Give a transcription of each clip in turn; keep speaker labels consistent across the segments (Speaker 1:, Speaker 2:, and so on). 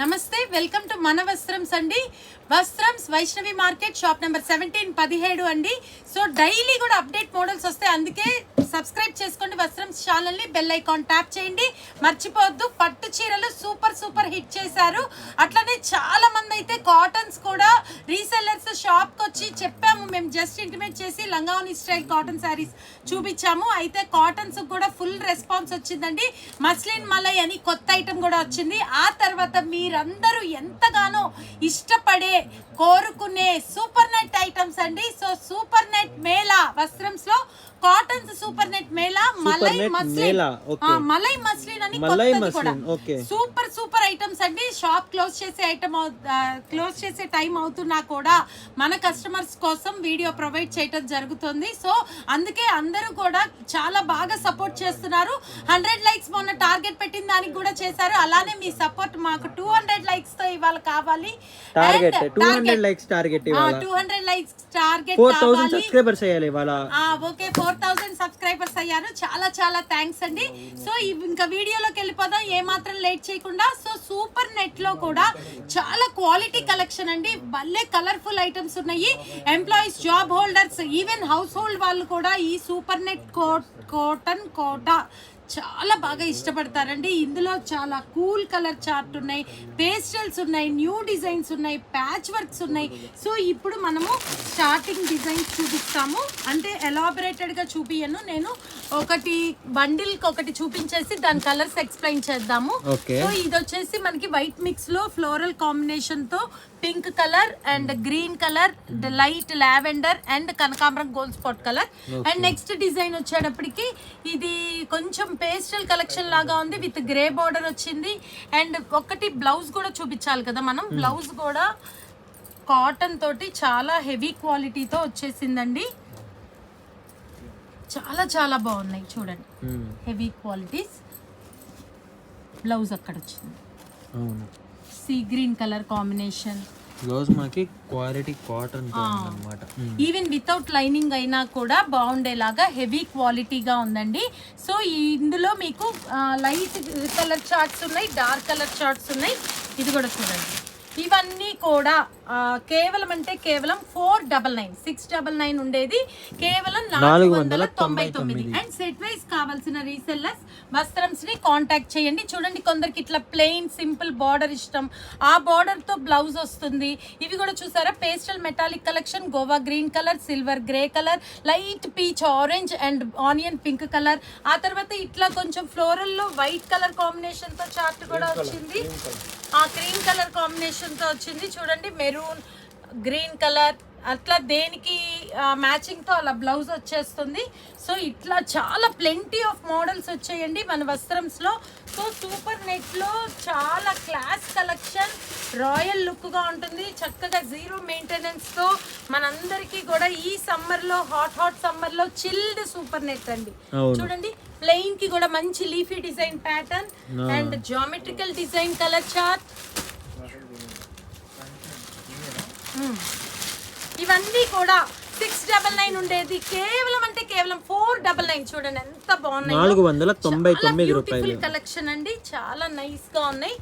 Speaker 1: నమస్తే, welcome to మన వస్త్రమ్స్ అండి. Vastrams Vaishnavi market, shop number 17 అండి. సో డైలీ కూడా అప్డేట్ మోడల్స్ వస్తాయి, అందుకే సబ్స్క్రైబ్ చేసుకోండి వస్త్రమ్స్ ఛానల్ని, బెల్ ఐకాన్ ట్యాప్ చేయండి. మర్చిపోవద్దు, పట్టు చీరలు సూపర్ హిట్ చేశారు. అట్లనే చాలా మంది అయితే కాటన్స్ కూడా రీసెల్లర్స్ షాప్కి వచ్చి చెప్పాము, మేము జస్ట్ ఇంటిమేట్ చేసి లంగావని స్టైల్ కాటన్ శారీస్ చూపించాము. అయితే కాటన్స్ కూడా ఫుల్ రెస్పాన్స్ వచ్చిందండి. మస్లిన్ మలై అని కొత్త ఐటమ్ కూడా వచ్చింది. ఆ తర్వాత మీరందరూ ఎంతగానో ఇష్టపడే కోరుకునే సూపర్ నెట్ ఐటమ్స్ అండి. సో సూపర్ నెట్ మేళా వస్త్రంస్ లో cottons super net Mela malai muslin అని కొత్తది కూడా సూపర్ ఐటమ్స్ అండి. షాప్ క్లోజ్ చేసే టైం అవుతున్నా కూడా మన కస్టమర్స్ కోసం వీడియో ప్రొవైడ్ చేయడం జరుగుతుంది. సో అందుకే అందరూ కూడా చాలా బాగా సపోర్ట్ చేస్తున్నారు. 100 లైక్స్ మొన్న టార్గెట్ పెట్టిన దానికి కూడా చేశారు. అలానే మీ సపోర్ట్ మాకు 200 లైక్స్ తో ఇవాళ కావాలి.
Speaker 2: 200 లైక్స్ టార్గెట్ ఇవాళ
Speaker 1: 200 లైక్స్ టార్గెట్
Speaker 2: 4000 సబ్స్క్రైబర్స్ అయ్యాలి ఇవాళ.
Speaker 1: ఓకే, 4000 సబ్స్క్రైబర్స్ అయ్యారు. చాలా థ్యాంక్స్ అండి. సో ఇంకా వీడియోలోకి వెళ్ళిపోదాం ఏమాత్రం లేట్ చేయకుండా. సో సూపర్ నెట్ లో కూడా చాలా క్వాలిటీ కలెక్షన్ అండి. భలే కలర్ఫుల్ ఐటమ్స్ ఉన్నాయి. Employees, job holders, even house hold వాళ్ళు కూడా ఈ సూపర్ నెట్ కాటన్ కోటా చాలా బాగా ఇష్టపడతారండి. ఇందులో చాలా కూల్ కలర్ చార్ట్ ఉన్నాయి, పేస్టల్స్ ఉన్నాయి, న్యూ డిజైన్స్ ఉన్నాయి, ప్యాచ్ వర్క్స్ ఉన్నాయి. సో ఇప్పుడు మనము స్టార్టింగ్ డిజైన్స్ చూపిస్తాము, అంటే ఎలాబరేటెడ్గా చూపియను నేను, ఒకటి బండిల్కి ఒకటి చూపించేసి దాని కలర్స్ ఎక్స్ప్లెయిన్ చేద్దాము. సో ఇది వచ్చేసి మనకి వైట్ మిక్స్ లో ఫ్లోరల్ కాంబినేషన్ తో pink colour and green colour, light lavender and కనకాంబరం gold spot colour. And next design వచ్చేటప్పటికి ఇది కొంచెం పేస్టల్ కలెక్షన్ లాగా ఉంది, విత్ గ్రే బార్డర్ వచ్చింది. అండ్ ఒకటి బ్లౌజ్ కూడా చూపించాలి కదా మనం, బ్లౌజ్ కూడా కాటన్ తోటి చాలా హెవీ క్వాలిటీతో వచ్చేసిందండి. చాలా బాగున్నాయి చూడండి, హెవీ క్వాలిటీస్. బ్లౌజ్ అక్కడ వచ్చింది, sea green colour combination.
Speaker 2: Blouse మనకి క్వాలిటీ కాటన్ అన్నమాట.
Speaker 1: ఈవెన్ వితౌట్ లైనింగ్ అయినా కూడా బాగుండేలాగా హెవీ క్వాలిటీగా ఉందండి. సో ఇందులో మీకు లైట్ కలర్ చార్ట్స్ ఉన్నాయి, డార్క్ కలర్ చార్ట్స్ ఉన్నాయి. ఇది కూడా చూడండి. ఇవన్నీ కూడా కేవలం 499, 699 ఉండేది కేవలం 499. అండ్ సెట్ వైజ్ కావాల్సిన రీసెల్లర్స్ వస్త్రమ్స్ ని కాంటాక్ట్ చేయండి. చూడండి, కొందరికి ఇట్లా ప్లెయిన్ సింపుల్ బార్డర్ ఇష్టం, ఆ బార్డర్ తో బ్లౌజ్ వస్తుంది. ఇవి కూడా చూసారా, pastel metallic collection, Goa green colour, silver grey colour, light peach orange and onion pink colour. ఆ తర్వాత ఇట్లా కొంచెం ఫ్లోరల్ లో వైట్ కలర్ కాంబినేషన్ తో చార్ట్ కూడా వచ్చింది, ఆ క్రీమ్ కలర్ కాంబినేషన్ తో వచ్చింది. చూడండి, మెరూన్, గ్రీన్ కలర్, అట్లా దేనికి మ్యాచింగ్ తో అలా బ్లౌజ్ వచ్చేస్తుంది. సో ఇట్లా చాలా ప్లెంటీ ఆఫ్ మోడల్స్ వచ్చాయండి మన వస్త్రమ్స్ లో. సో సూపర్ నెట్ లో చాలా క్లాస్ కలెక్షన్, రాయల్ లుక్ గా ఉంటుంది, చక్కగా జీరో మెయింటెనెన్స్ తో మనందరికీ కూడా ఈ సమ్మర్ లో, హాట్ సమ్మర్ లో చిల్డ్ సూపర్ నెట్ అండి. చూడండి, ప్లెయిన్ కి కూడా మంచి leafy design pattern and geometrical design colour chart. ఇవన్నీ కూడా 699 ఉండేది కేవలం 499. చూడండి ఎంత బాగున్నాయి,
Speaker 2: 499 రూపాయలు
Speaker 1: కలెక్షన్ అండి. చాలా నైస్ గా ఉన్నాయి,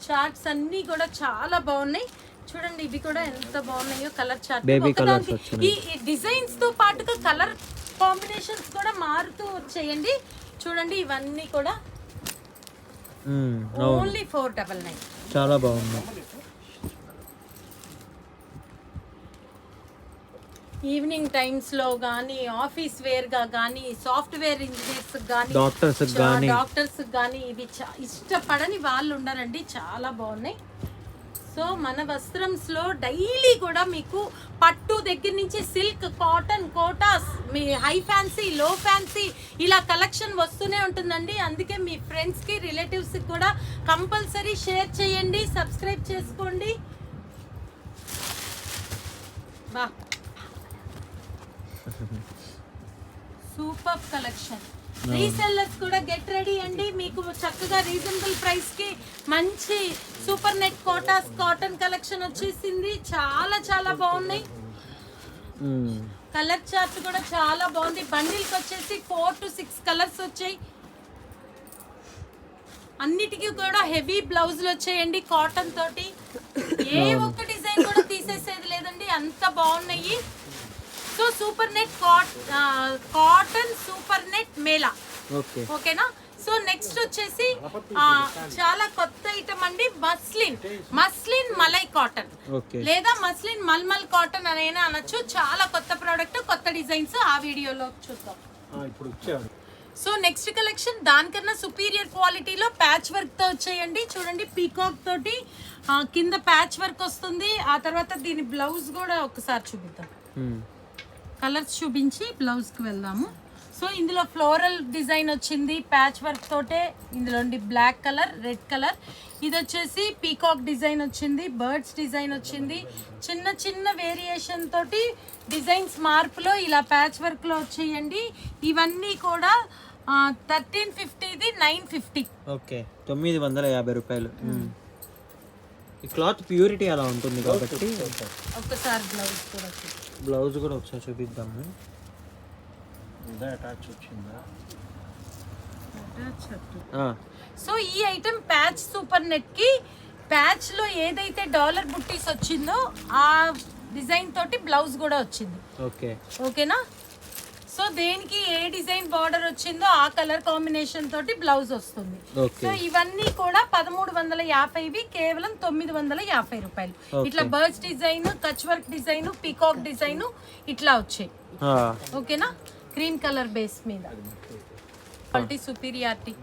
Speaker 1: చార్ట్స్ అన్ని కూడా చాలా బాగున్నాయి. చూడండి, ఇవి కూడా ఎంత బాగున్నాయో కలర్ చార్ట్. ఈ డిజైన్స్ తో పాటుగా కలర్ కాంబినేషన్స్ కూడా మారుతూ వచ్చేయండి. చూడండి, ఇవన్నీ కూడా ఓన్లీ 499.
Speaker 2: చాలా బాగుంది.
Speaker 1: ఈవినింగ్ టైమ్స్ లో కానీ, ఆఫీస్ వేర్ గా కానీ, సాఫ్ట్వేర్ ఇంజనీర్స్ కానీ, డాక్టర్స్ కానీ ఇవి ఇష్టపడని వాళ్ళు ఉండరండి. చాలా బాగున్నాయి. సో మన వస్త్రమ్స్ లో డైలీ కూడా మీకు పట్టు దగ్గర నుంచి సిల్క్, కాటన్, కోటాస్, మీ హై ఫ్యాన్సీ, లో ఫ్యాన్సీ ఇలా కలెక్షన్ వస్తూనే ఉంటుందండి. అందుకే మీ ఫ్రెండ్స్ కి, రిలేటివ్స్ కి కూడా కంపల్సరీ షేర్ చేయండి, సబ్స్క్రైబ్ చేసుకోండి. బా సూపర్ కలెక్షన్. రీసెల్లర్స్ కూడా గెట్ రెడీ అండి, మీకు చక్కగా రీజనబుల్ ప్రైస్ కి మంచి super net Kotas cotton collection వచ్చేసింది. చాలా బాగున్నాయి. కలర్ చార్ట్ కూడా చాలా బాగుంది. బండిల్కి వచ్చేసి 4 to 6 కలర్స్ వచ్చాయి. అన్నిటికీ కూడా హెవీ బ్లౌజులు వచ్చాయండి కాటన్ తోటి. ఏ ఒక్క డిజైన్ కూడా తీసేసేది లేదండి, అంత బాగున్నాయి. So super net cotton super net Mela. ఓకేనా. సో నెక్స్ట్ వచ్చేసి చాలా కొత్త ఐటమ్ అండి, మస్లిన్ మలై కాటన్ లేదా మస్లిన్ మల్మల్ కాటన్ అనైనా అనొచ్చు. చాలా కొత్త ప్రోడక్ట్, కొత్త డిజైన్స్, ఆ వీడియోలో చూద్దాం. సో నెక్స్ట్ కలెక్షన్ దానికన్నా సుపీరియర్ క్వాలిటీలో ప్యాచ్ వర్క్ తో వచ్చాయండి. చూడండి, పీకాక్ తోటి కింద ప్యాచ్ వర్క్ వస్తుంది. ఆ తర్వాత దీని బ్లౌజ్ కూడా ఒకసారి చూపిద్దాం. కలర్స్ చూపించి బ్లౌజ్ కి వెళ్దాము. సో ఇందులో ఫ్లోరల్ డిజైన్ వచ్చింది ప్యాచ్ వర్క్ తోటే. ఇందులో బ్లాక్ కలర్, రెడ్ కలర్. ఇది వచ్చేసి పీకాక్ డిజైన్ వచ్చింది, బర్డ్స్ డిజైన్ వచ్చింది. చిన్న చిన్న వేరియేషన్ తోటి డిజైన్స్ మార్పులో ఇలా ప్యాచ్ వర్క్ లో వచ్చేయండి. ఇవన్నీ కూడా 1350ది 950.
Speaker 2: ఓకే, 950 రూపాయలు. ఈ క్లాత్ ప్యూరిటీ అలా ఉంటుంది కాబట్టి
Speaker 1: ఒక్కసారి
Speaker 2: బ్లౌజ్ కూడా ఒకసారి చూపిద్దాము.
Speaker 1: సో ఈ ఐటమ్ ప్యాచ్ సూపర్ నెట్ కి ప్యాచ్ లో ఏదైతే డాలర్ బుట్టీస్ వచ్చిందో ఆ డిజైన్ తోటి బ్లౌజ్ కూడా వచ్చింది. ఓకేనా. సో దేనికి ఏ డిజైన్ బార్డర్ వచ్చిందో ఆ కలర్ కాంబినేషన్ తోటి బ్లౌజ్ వస్తుంది. సో ఇవన్నీ కూడా 1350వి కేవలం 950 రూపాయలు. ఇట్లా birds design, Kutch work design, peacock design ఇట్లా వచ్చాయి. ఓకేనా. క్రీమ్ కలర్ బేస్ మీద క్వాలిటీ సుపీరియారిటీ.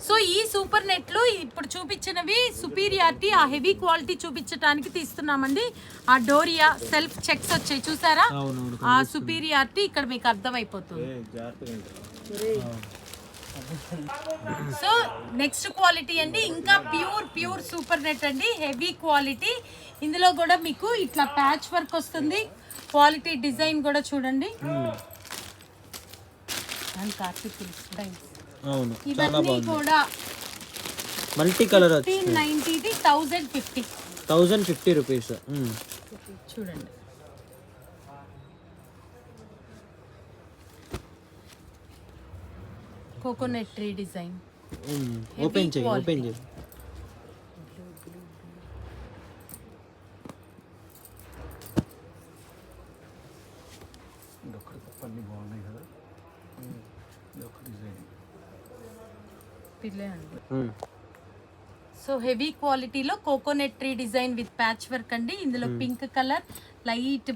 Speaker 1: సో ఈ సూపర్ నెట్ లో ఇప్పుడు చూపించినవి సుపీరియారిటీ, ఆ హెవీ క్వాలిటీ చూపించడానికి తీస్తున్నామండి. ఆ డోరియా సెల్ఫ్ చెక్స్ వచ్చాయి చూసారా, ఆ సుపీరియారిటీ ఇక్కడ మీకు అర్థమైపోతుంది. సో నెక్స్ట్ క్వాలిటీ అండి, ఇంకా ప్యూర్ సూపర్ నెట్ అండి, హెవీ క్వాలిటీ. ఇందులో కూడా మీకు ఇట్లా ప్యాచ్ వర్క్ వస్తుంది. క్వాలిటీ డిజైన్ కూడా చూడండి. ఇవన్నీ కూడా
Speaker 2: మల్టీ కలర్
Speaker 1: 1590ది
Speaker 2: 1050 రూపీస్.
Speaker 1: చూడండి, కోకోనట్ ట్రీ డిజైన్.
Speaker 2: ఓపెన్ చేయి.
Speaker 1: సో హెవీ క్వాలిటీలో coconut tree design with patch work అండి. ఇందులో pink colour, light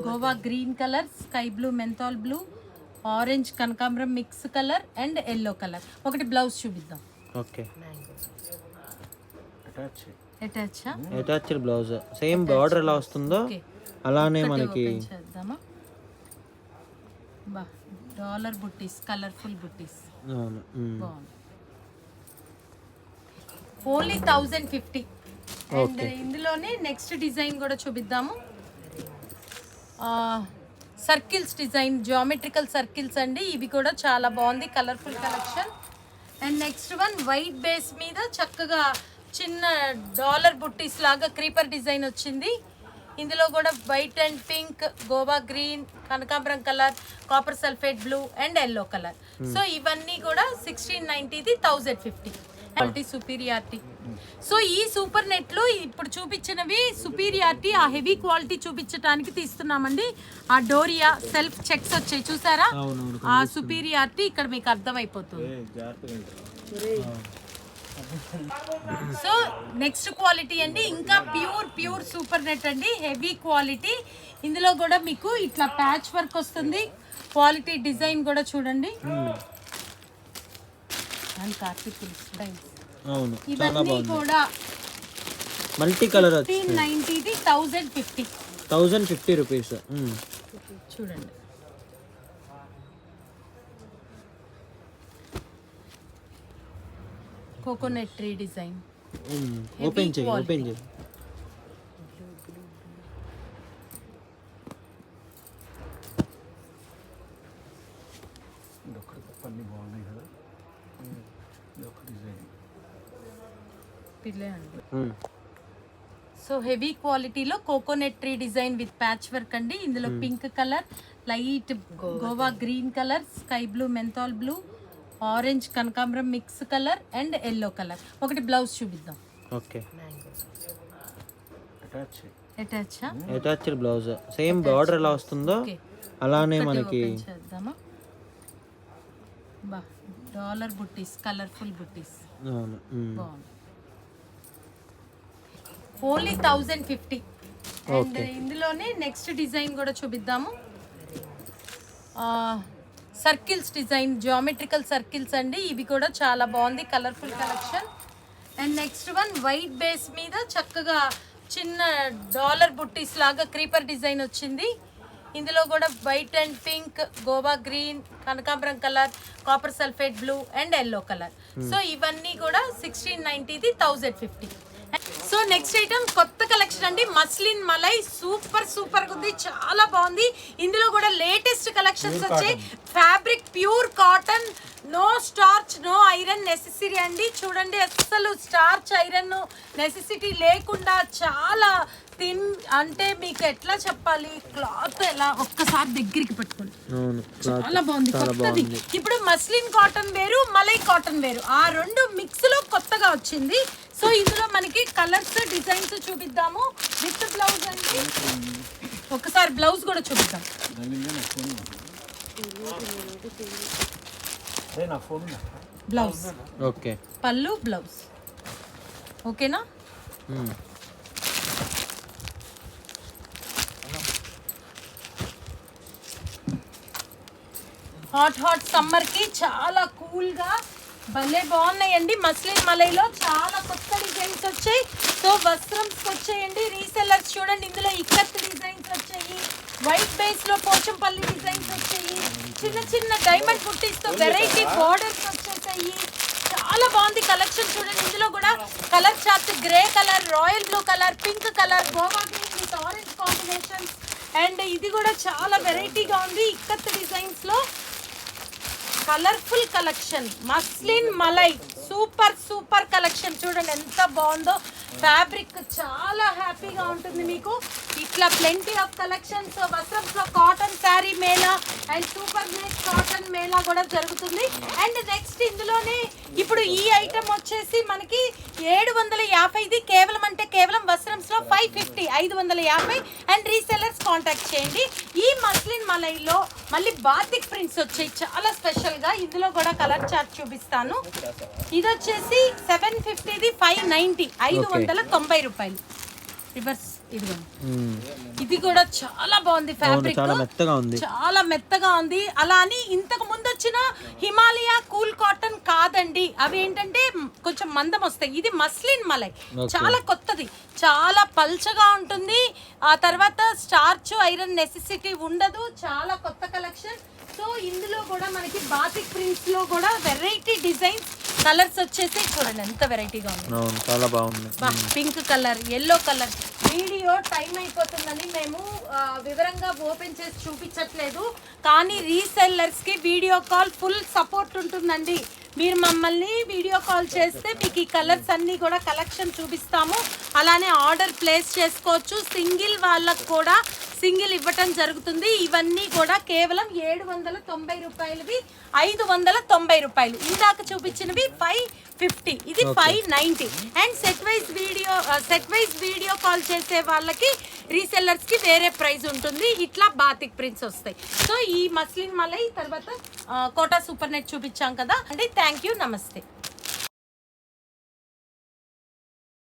Speaker 1: Goa green colour, sky blue, menthol blue, orange కనకాంబరం mix colour and yellow colour. ఒకటి బ్లౌజ్ చూపిద్దాం.
Speaker 2: Attached blouse, same border ఎలా వస్తుందో అలానే మనకి
Speaker 1: dollar buttis, colourful buttis. Only 1050. And ఇందులోనే నెక్స్ట్ డిజైన్ కూడా చూపిద్దాము. సర్కిల్స్ డిజైన్, జియోమెట్రికల్ సర్కిల్స్ అండి. ఇవి కూడా చాలా బాగుంది, colourful collection. And next one white base మీద చక్కగా చిన్న డాలర్ బుట్టీస్ లాగా క్రీపర్ డిజైన్ వచ్చింది. ఇందులో కూడా white and pink, Goa green, కనకాంబరం colour, copper sulphate blue and yellow colour. So ఇవన్నీ కూడా 1690ది 1050. Quality superiority. సో ఈ సూపర్ నెట్ లో ఇప్పుడు చూపించినవి సుపీరియారిటీ, ఆ హెవీ క్వాలిటీ చూపించడానికి తీస్తున్నామండి. ఆ డోరియా సెల్ఫ్ చెక్స్ వచ్చాయి చూసారా, ఆ సుపీరియారిటీ ఇక్కడ మీకు అర్థమైపోతుంది. సో నెక్స్ట్ క్వాలిటీ అండి, ఇంకా ప్యూర్ సూపర్ నెట్ అండి, హెవీ క్వాలిటీ. ఇందులో కూడా మీకు ఇట్లా ప్యాచ్ వర్క్ వస్తుంది. క్వాలిటీ డిజైన్ కూడా చూడండి. ఇవన్నీ కూడా
Speaker 2: మల్టీ కలర్
Speaker 1: 1590ది
Speaker 2: 1050 రూపీస్.
Speaker 1: చూడండి, కోకోనట్ ట్రీ డిజైన్.
Speaker 2: ఓపెన్ చేయి.
Speaker 1: సో హెవీ క్వాలిటీలో coconut tree design with patch work అండి. ఇందులో pink colour, light Goa green colour, sky blue, menthol blue, orange కనకాంబరం mix colour and yellow colour. ఒకటి బ్లౌజ్ చూపిద్దాం.
Speaker 2: Okay,
Speaker 1: attached
Speaker 2: blouse same border ఎలా వస్తుందో అలానే మనకి
Speaker 1: చేద్దామా. బా డాలర్ బుట్టీస్, కలర్ఫుల్ బుట్టీస్.
Speaker 2: అవును.
Speaker 1: బాగుంది. ఓన్లీ 1050. అండ్ ఇందులోనే నెక్స్ట్ డిజైన్ కూడా చూపిద్దాము. సర్కిల్స్ డిజైన్, జియోమెట్రికల్ సర్కిల్స్ అండి. ఇవి కూడా చాలా బాగుంది, colourful collection. And next one white base మీద చక్కగా చిన్న డాలర్ బుట్టీస్ లాగా క్రీపర్ డిజైన్ వచ్చింది. ఇందులో కూడా white and pink, Goa green, కనకాంబరం colour, copper sulphate blue and yellow colour. So ఇవన్నీ కూడా 1690ది 1050. సో నెక్స్ట్ ఐటమ్ కొత్త కలెక్షన్ అండి, మస్లిన్ మలై. సూపర్ సూపర్ ఉంది, చాలా బాగుంది. ఇందులో కూడా లేటెస్ట్ కలెక్షన్స్ వచ్చాయి. Fabric pure cotton, no starch, no iron necessary అండి. చూడండి, అస్సలు స్టార్చ్ ఐరన్ నెసెసిటీ లేకుండా చాలా థిన్, అంటే మీకు ఎట్లా చెప్పాలి, క్లాత్ ఎలా ఒక్కసారి దగ్గరికి పట్టుకోండి, చాలా బాగుంది, కొత్తది. ఇప్పుడు మస్లిన్ కాటన్ వేరు, మలై కాటన్ వేరు, ఆ రెండు మిక్స్ లో కొత్తగా వచ్చింది. సో ఇందులో మనకి కలర్స్, డిజైన్స్ చూపిద్దాము విత్ బ్లౌజ్ అండి. ఒకసారి బ్లౌజ్ కూడా చూపిద్దాం. బ్లౌజ్
Speaker 2: ఓకే,
Speaker 1: పళ్ళు బ్లౌజ్ ఓకేనా. హాట్ సమ్మర్ కి చాలా కూల్ గా భలే బాగున్నాయండి. మస్లిన్ మలైలో చాలా కొత్త డిజైన్స్ వచ్చాయి. సో వస్త్రంస్ వచ్చాయండి. రీసెల్లర్స్ చూడండి, ఇందులో ఇక్కత్ డిజైన్స్ వచ్చాయి, వైట్ బేస్ లో పోచంపల్లి డిజైన్స్ వచ్చాయి, చిన్న చిన్న డైమండ్ బుట్టీస్ తో వెరైటీ బోర్డర్స్ వచ్చేసాయి. చాలా బాగుంది కలెక్షన్. చూడండి, ఇందులో కూడా colour chart, grey colour, royal blue colour, pink colour, Goa green with orange combinations. And ఇది కూడా చాలా వెరైటీగా ఉంది. ఇక్కత్ డిజైన్స్ లో colourful collection, muslin malai super super collection. చూడండి ఎంత బాగుందో, ఫ్యాబ్రిక్ చాలా హ్యాపీగా ఉంటుంది మీకు. ఇట్లా ప్లెంటీ ఆఫ్ కలెక్షన్స్. వస్త్రంలో cotton sari mela and super nice cotton mela కూడా జరుగుతుంది. అండ్ నెక్స్ట్ ఇందులోనే ఇప్పుడు ఈ ఐటమ్ వచ్చేసి మనకి 750ది కేవలం, అంటే కేవలం వస్త్రంలో 550, 550. అండ్ రీసెల్లర్స్ కాంటాక్ట్ చేయండి. ఈ మస్లిన్ మలైలో మళ్ళీ బాతిక్ ప్రింట్స్ వచ్చాయి చాలా స్పెషల్ గా. ఇందులో కూడా కలర్ చార్ట్ చూపిస్తాను. ఇది వచ్చేసి 750ది 590, 590 రూపాయలు. రివర్స్ ఇదిగోండి, ఇది కూడా చాలా బాగుంది. ఫ్యాబ్రిక్ చాలా మెత్తగా ఉంది. అలా అని ఇంతకు ముందు వచ్చిన హిమాలయ కూల్ కాటన్ కాదండి, అవి ఏంటంటే కొంచెం మందం వస్తాయి. ఇది మస్లిన్ మలై, చాలా కొత్తది, చాలా పల్చగా ఉంటుంది. ఆ తర్వాత స్టార్చ్ ఐరన్ నెసెసిటీ ఉండదు. చాలా కొత్త కలెక్షన్. సో ఇందులో కూడా మనకి బాతిక్ ప్రింట్స్ లో కూడా వెరైటీ డిజైన్స్, కలర్స్ వచ్చేసి చూడండి ఎంత వెరైటీగా ఉంది,
Speaker 2: చాలా బాగుంది.
Speaker 1: Pink colour, yellow colour. Video time అయిపోతుందని మేము వివరంగా ఓపెన్ చేసి చూపించట్లేదు, కానీ రీసెల్లర్స్ కి వీడియో కాల్ ఫుల్ సపోర్ట్ ఉంటుందండి. మీరు మమ్మల్ని వీడియో కాల్ చేస్తే మీకు ఈ కలర్స్ అన్నీ కూడా కలెక్షన్ చూపిస్తాము. అలానే ఆర్డర్ ప్లేస్ చేసుకోవచ్చు. సింగిల్ వాళ్ళకు కూడా సింగిల్ ఇవ్వటం జరుగుతుంది. ఇవన్నీ కూడా కేవలం 790 రూపాయలవి, 590 రూపాయలు. ఇందాక చూపించినవి 550, ఇది 590. And set wise video call చేసే వాళ్ళకి, రీసెల్లర్స్ కి వేరే ప్రైస్ ఉంటుంది. ఇట్లా బాతిక్ ప్రింట్స్ వస్తాయి. సో ఈ మస్లిన్ మలై తర్వాత కోటా సూపర్ నెట్ చూపించాం కదా అండి. థ్యాంక్ యూ, నమస్తే.